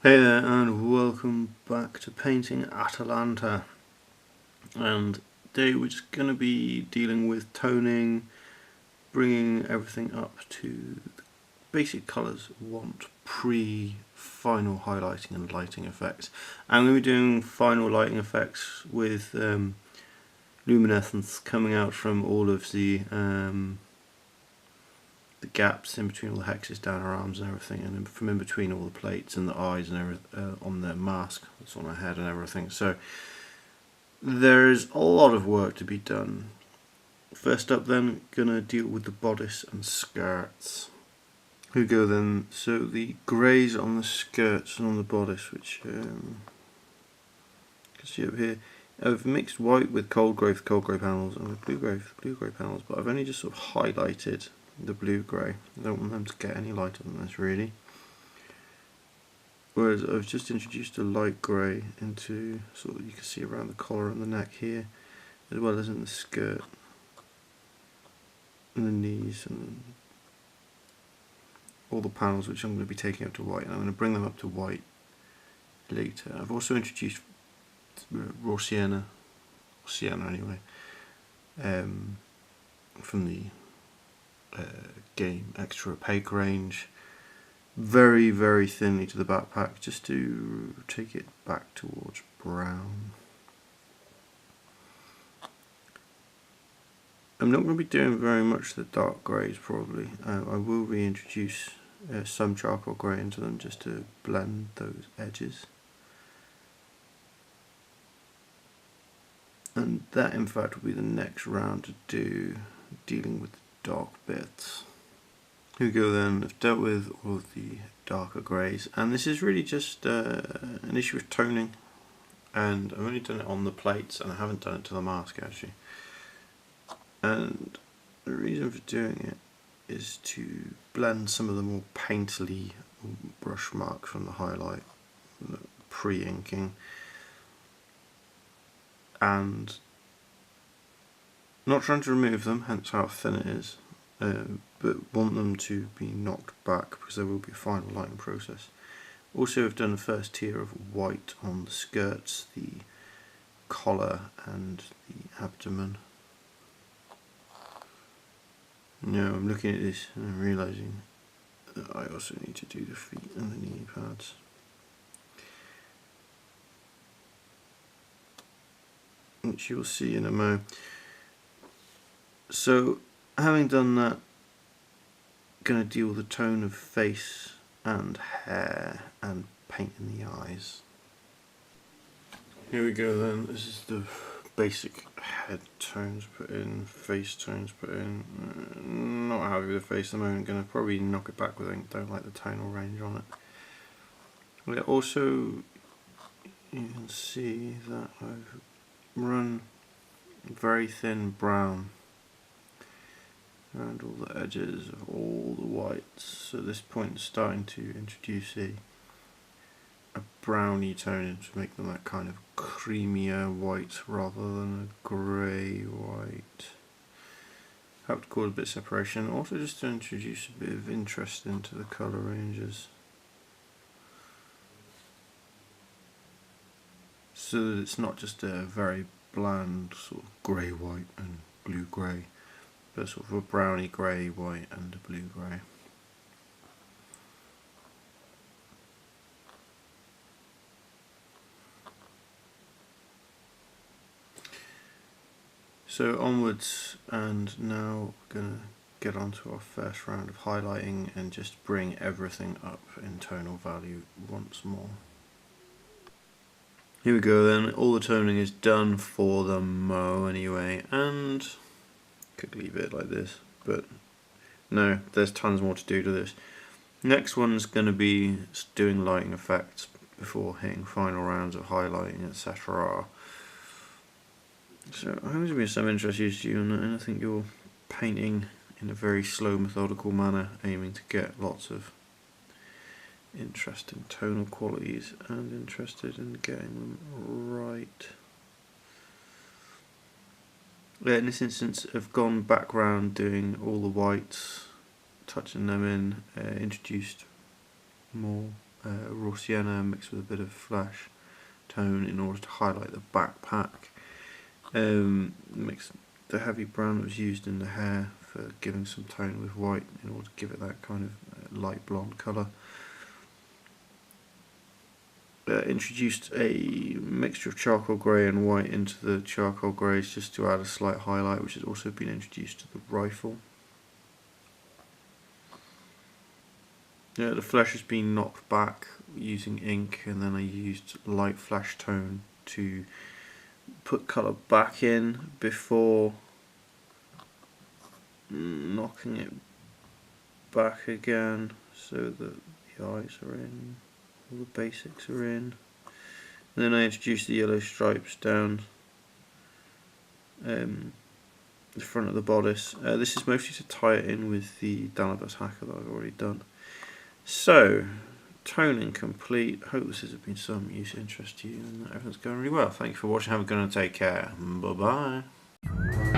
Hey there, and welcome back to painting Atalanta. And today we're just going to be dealing with toning, bringing everything up to the basic colours we want pre-final highlighting and lighting effects. I'm going to be doing final lighting effects with luminescence coming out from all of the gaps in between all the hexes down her arms and everything, and from in between all the plates and the eyes and everything on their mask that's on her head and everything. So there's a lot of work to be done. First up then, gonna deal with the bodice and skirts. Here we go then. So the greys on the skirts and on the bodice, which you can see up here, I've mixed white with cold grey panels and with blue grey panels, but I've only just sort of highlighted the blue grey. I don't want them to get any lighter than this really. Whereas I've just introduced a light grey into sort of, you can see around the collar and the neck here, as well as in the skirt and the knees and all the panels, which I'm going to be taking up to white, and I'm going to bring them up to white later. I've also introduced raw sienna anyway, from the game extra opaque range, very thinly to the backpack, just to take it back towards brown. I'm not going to be doing very much the dark greys probably. I will reintroduce some charcoal grey into them just to blend those edges. And that in fact will be the next round to do, dealing with the dark bits. Here we go then. I've dealt with all of the darker greys, and this is really just an issue of toning, and I've only done it on the plates and I haven't done it to the mask actually. And the reason for doing it is to blend some of the more painterly brush marks from the highlight, pre-inking, and not trying to remove them, hence how thin it is, but want them to be knocked back because there will be a final lighting process. Also, I've done the first tier of white on the skirts, the collar and the abdomen. Now I'm looking at this and I'm realising that I also need to do the feet and the knee pads. Which you'll see in a mo. So, having done that, going to deal with the tone of face and hair and paint in the eyes. Here we go then. This is the basic head tones put in, face tones put in. Not happy with the face at the moment. Going to probably knock it back with ink. Don't like the tonal range on it. But also, you can see that I've run very thin brown around all the edges of all the whites. So at this point starting to introduce a browny tone to make them that kind of creamier white rather than a grey white. Help to cause a bit of separation, also just to introduce a bit of interest into the colour ranges, so that it's not just a very bland sort of grey white and blue grey, but sort of a browny grey white and a blue grey. So onwards, and now we're going to get on to our first round of highlighting and just bring everything up in tonal value once more. Here we go then, all the toning is done for the mo anyway, and could leave it like this, but no, there's tons more to do to this. Next one's going to be doing lighting effects before hitting final rounds of highlighting, etc. So I hope to be of some interest to you, and I think you're painting in a very slow, methodical manner, aiming to get lots of interesting tonal qualities and interested in getting them right. In this instance, I've gone background doing all the whites, touching them in, introduced more raw sienna mixed with a bit of flash tone in order to highlight the backpack. Mixed the heavy brown that was used in the hair for giving some tone with white in order to give it that kind of light blonde colour. Introduced a mixture of charcoal grey and white into the charcoal greys just to add a slight highlight, which has also been introduced to the rifle. The flesh has been knocked back using ink, and then I used light flash tone to put colour back in before knocking it back again so that the eyes are in, all the basics are in. And then I introduced the yellow stripes down the front of the bodice. This is mostly to tie it in with the Danabus hacker that I've already done. So, toning complete. Hope this has been some use, interest to you, and that everything's going really well. Thank you for watching. Have a good one and take care. Bye bye.